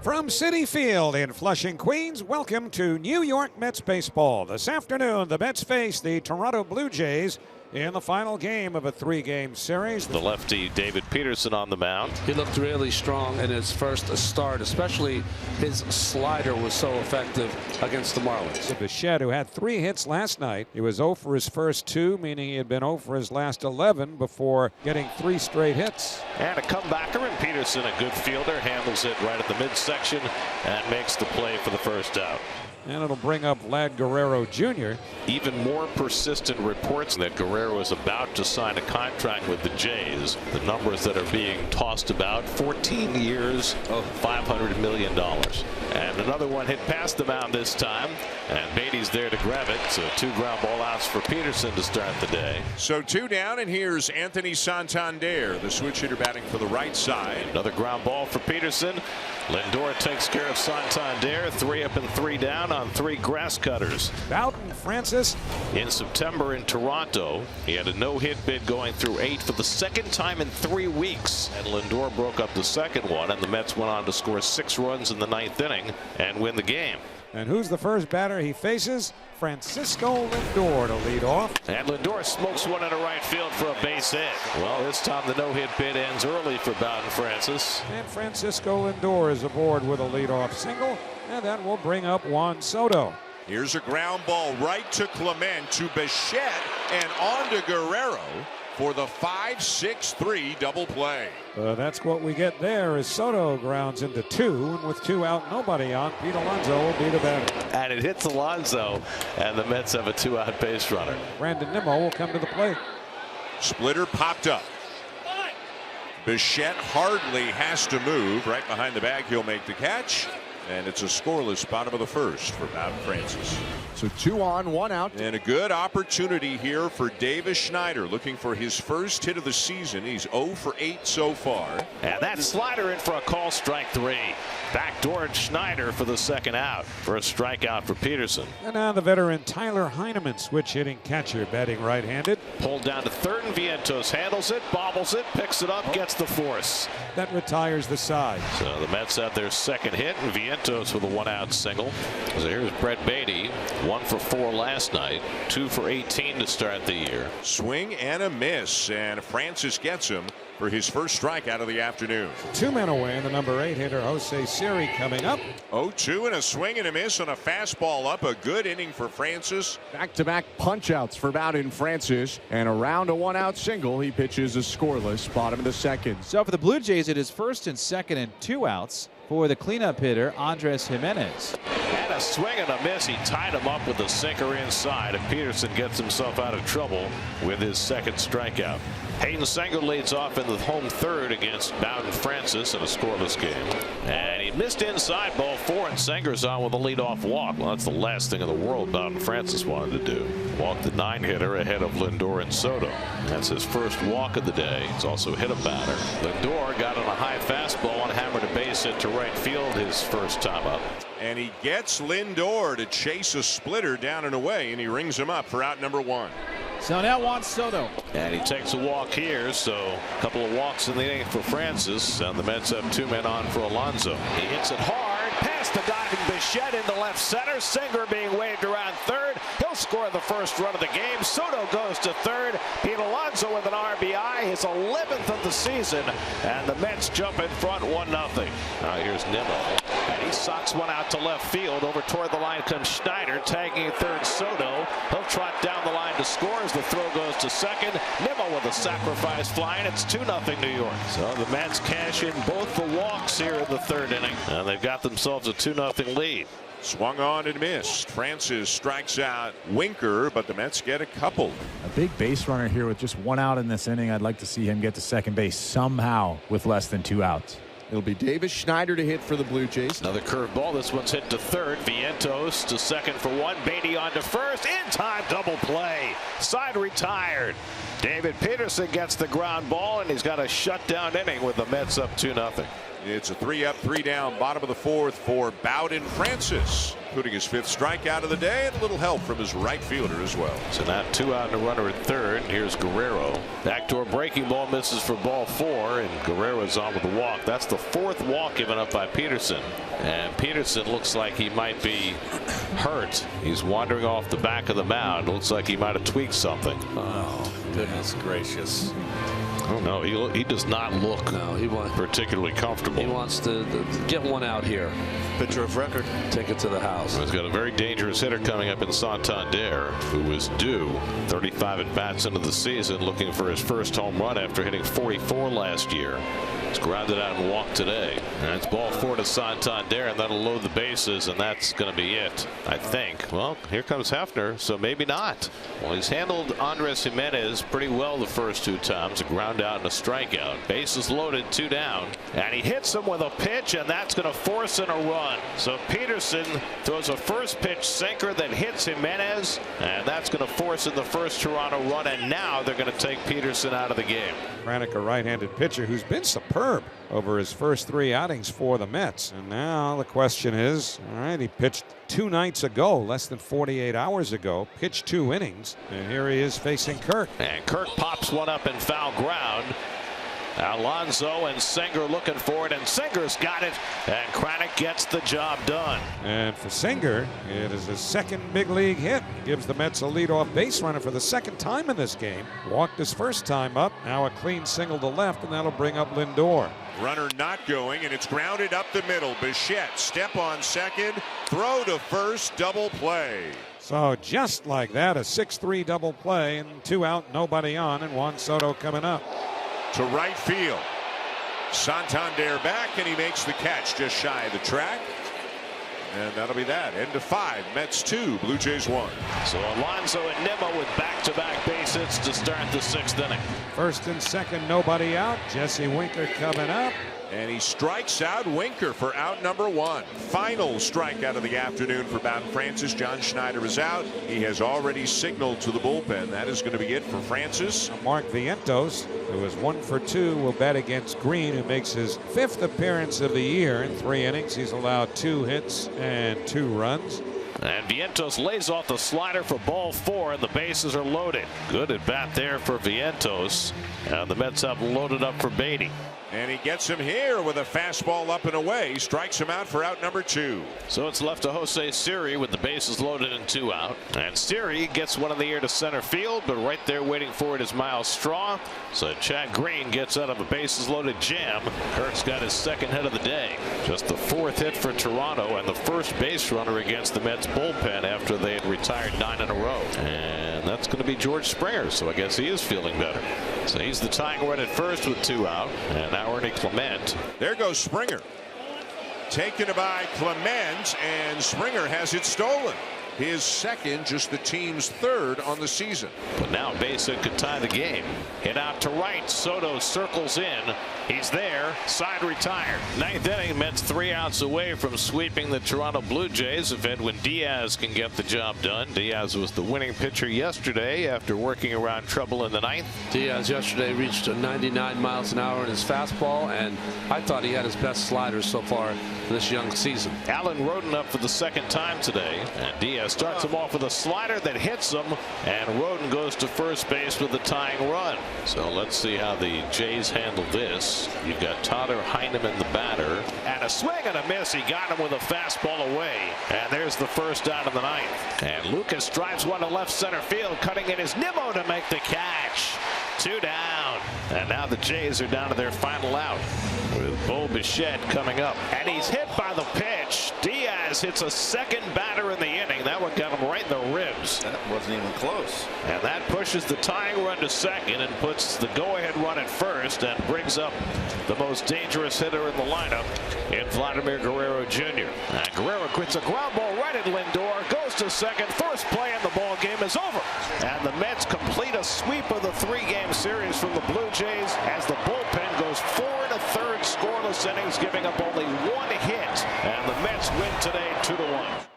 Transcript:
From Citi Field in Flushing, Queens, welcome to New York Mets baseball. This afternoon, the Mets face the Toronto Blue Jays in the final game of a three-game series. The lefty David Peterson on the mound. He looked really strong in his first start, especially his slider was so effective against the Marlins. Bichette, who had 3 hits last night, he was 0 for his first 2, meaning he had been 0 for his last 11 before getting 3 straight hits. And a comebacker, and Peterson, a good fielder, handles it right at the midsection and makes the play for the first out. And it'll bring up Vlad Guerrero Jr. Even more persistent reports that Guerrero is about to sign a contract with the Jays. The numbers that are being tossed about: 14 years of $500 million. And another one hit past the mound this time, and Beatty's there to grab it. So 2 ground ball outs for Peterson to start the day. So 2 down, and here's Anthony Santander, the switch hitter, batting for the right side. Another ground ball for Peterson. Lindor takes care of Santander. 3 up and 3 down on 3 grass cutters. Bowden Francis. In September in Toronto, he had a no-hit bid going through 8 for the second time in 3 weeks. And Lindor broke up the second one, and the Mets went on to score 6 runs in the 9th inning and win the game. And who's the first batter he faces? Francisco Lindor to lead off. And Lindor smokes one into right field for a base hit. Well, this time the no-hit bid ends early for Bowden Francis. And Francisco Lindor is aboard with a leadoff single, and that will bring up Juan Soto. Here's a ground ball right to Clement, to Bichette, and on to Guerrero for the 5-6-3 double play. That's what we get there as Soto grounds into 2, and with 2 out, nobody on, Pete Alonso will be the batter. And it hits Alonso, and the Mets have a 2-out base runner. Brandon Nimmo will come to the plate. Splitter popped up. Bichette hardly has to move. Right behind the bag, he'll make the catch. And it's a scoreless bottom of the first for Bowden Francis. So 2 on, 1 out. And a good opportunity here for Davis Schneider, looking for his first hit of the season. He's 0 for 8 so far. And that slider in for a call, strike 3. Backdoor Schneider for the second out for a strikeout for Peterson. And now the veteran Tyler Heineman, switch hitting catcher, batting right-handed. Pulled down to third, and Vientos handles it, bobbles it, picks it up, gets the force. That retires the side. So the Mets have their second hit, and Vientos with a 1-out single. So here's Brett Beatty, 1 for 4 last night, 2 for 18 to start the year. Swing and a miss, and Francis gets him for his first strikeout of the afternoon. 2 men away, and the number 8 hitter Jose Siri coming up. 0-2 and a swing and a miss on a fastball up. A good inning for Francis. Back-to-back punch-outs for Bowden Francis, and around a 1-out single, he pitches a scoreless bottom of the second. So for the Blue Jays, it is first and second and 2 outs for the cleanup hitter Andres Jimenez. And a swing and a miss. He tied him up with a sinker inside, and Peterson gets himself out of trouble with his second strikeout. Hayden Senger leads off in the home third against Bowden Francis in a scoreless game. And he missed inside, ball 4, and Senger's on with a leadoff walk. Well, that's the last thing in the world Bowden Francis wanted to do. Walk the 9-hitter ahead of Lindor and Soto. That's his first walk of the day. He's also hit a batter. Lindor got on a high fastball and hammered a base hit to right field his first time up. And he gets Lindor to chase a splitter down and away, and he rings him up for out number 1. So now Juan Soto. And he takes a walk here, so a couple of walks in the inning for Francis, and the Mets have 2 men on for Alonso. He hits it hard, past the diving Bichette into left center. Singer being waved around third. He'll score the first run of the game. Soto goes to third. Pete Alonso with an RBI, his 11th of the season, and the Mets jump in front 1-0. Now here's Nimmo, and he socks one out to left field. Over toward the line comes Schneider, tagging third Soto. He'll trot down the line to score as the throw goes to second. Nimmo with a sacrifice fly, and it's 2-0 New York. So the Mets cash in both the walks here in the third inning, and they've got themselves a 2-0 lead. Swung on and missed. Francis strikes out Winker, but the Mets get a couple. A big base runner here with just 1 out in this inning. I'd like to see him get to second base somehow with less than 2 outs. It'll be Davis Schneider to hit for the Blue Jays. Another curveball. This one's hit to third. Vientos to second for 1. Beatty on to first. In time, double play. Side retired. David Peterson gets the ground ball, and he's got a shutdown inning with the Mets up 2-0. It's a 3-up, 3-down, bottom of the fourth for Bowden Francis, including his 5th strikeout of the day and a little help from his right fielder as well. So now 2 out and a runner at third. Here's Guerrero. Backdoor breaking ball misses for ball 4, and Guerrero's on with the walk. That's the 4th walk given up by Peterson. And Peterson looks like he might be hurt. He's wandering off the back of the mound. Looks like he might have tweaked something. Oh, goodness gracious. Oh no, he does not look particularly comfortable. He wants to get one out here. Pitcher of record. Take it to the house. He's got a very dangerous hitter coming up in Santander, who is due 35 at bats into the season, looking for his first home run after hitting 44 last year. He's grounded out and walked today. And it's ball 4 to Santander, and that'll load the bases, and that's going to be it, I think. Well, here comes Hefner, so maybe not. Well, he's handled Andres Jimenez pretty well the first 2 times. A ground out and a strikeout. Bases loaded, 2 down. And he hits him with a pitch, and that's going to force in a run. So Peterson throws a first pitch sinker that hits Jimenez, and that's going to force in the first Toronto run, and now they're going to take Peterson out of the game. Kranick, a right-handed pitcher who's been superb over his first 3 outings for the Mets. And now the question is, all right, he pitched 2 nights ago, less than 48 hours ago, pitched 2 innings, and here he is facing Kirk. And Kirk pops one up in foul ground. Alonso and Singer looking for it, and Singer's got it, and Kranick gets the job done. And for Singer, it is his 2nd big league hit. Gives the Mets a leadoff base runner for the 2nd time in this game. Walked his first time up, now a clean single to left, and that'll bring up Lindor. Runner not going, and it's grounded up the middle. Bichette, step on second, throw to first, double play. So just like that, a 6-3 double play, and 2 out, nobody on, and Juan Soto coming up. To right field. Santander back, and he makes the catch just shy of the track. And that'll be that. End of 5. Mets 2, Blue Jays 1. So Alonso and Nimmo with back-to-back base hits to start the 6th inning. First and second, nobody out. Jesse Winker coming up. And he strikes out Winker for out number 1. Final strikeout of the afternoon for Bowden Francis. John Schneider is out. He has already signaled to the bullpen. That is going to be it for Francis. Mark Vientos, who is 1 for 2, will bat against Green, who makes his 5th appearance of the year. In 3 innings, he's allowed 2 hits and 2 runs. And Vientos lays off the slider for ball 4, and the bases are loaded. Good at bat there for Vientos. And the Mets have loaded up for Beatty. And he gets him here with a fastball up and away. Strikes him out for out number 2. So it's left to Jose Siri with the bases loaded and 2 out. And Siri gets one in the air to center field, but right there waiting for it is Miles Straw. So Chad Green gets out of a bases loaded jam. Kirk's got his 2nd hit of the day. Just the 4th hit for Toronto, and the first base runner against the Mets bullpen after they had retired 9 in a row. And that's going to be George Springer, so I guess he is feeling better. So he's the tying run at first with 2 out. And now Ernie Clement. There goes Springer. Taken by Clement, and Springer has it stolen. His 2nd, just the team's 3rd on the season. But now base hit could tie the game. Hit out to right. Soto circles in. He's there. Side retired. 9th inning. Mets 3 outs away from sweeping the Toronto Blue Jays if Edwin Diaz can get the job done. Diaz was the winning pitcher yesterday after working around trouble in the 9th. Diaz yesterday reached 99 miles an hour in his fastball, and I thought he had his best sliders so far this young season. Alan Roden up for the 2nd time today, and Diaz starts him off with a slider that hits him, and Roden goes to first base with the tying run. So let's see how the Jays handle this. You've got Tyler Heineman, the batter, and a swing and a miss. He got him with a fastball away, and there's the first out of the 9th. And Lucas drives one to left center field. Cutting in is Nimmo to make the catch. 2 down, and now the Jays are down to their final out with Bo Bichette coming up, and he's hit by the pitch. Diaz hits a 2nd batter in the inning. That one got him right in the ribs. That wasn't even close. And that pushes the tying run to 2nd and puts the go-ahead run at 1st and brings up the most dangerous hitter in the lineup in Vladimir Guerrero Jr. And Guerrero quits a ground ball right at Lindor, goes to 2nd. First play and the ball game is over. And the Mets complete a sweep of the 3-game series from the Blue Jays as the bullpen goes 4 1/3 scoreless innings, giving up only 1 hit. And the Mets win today 2-1.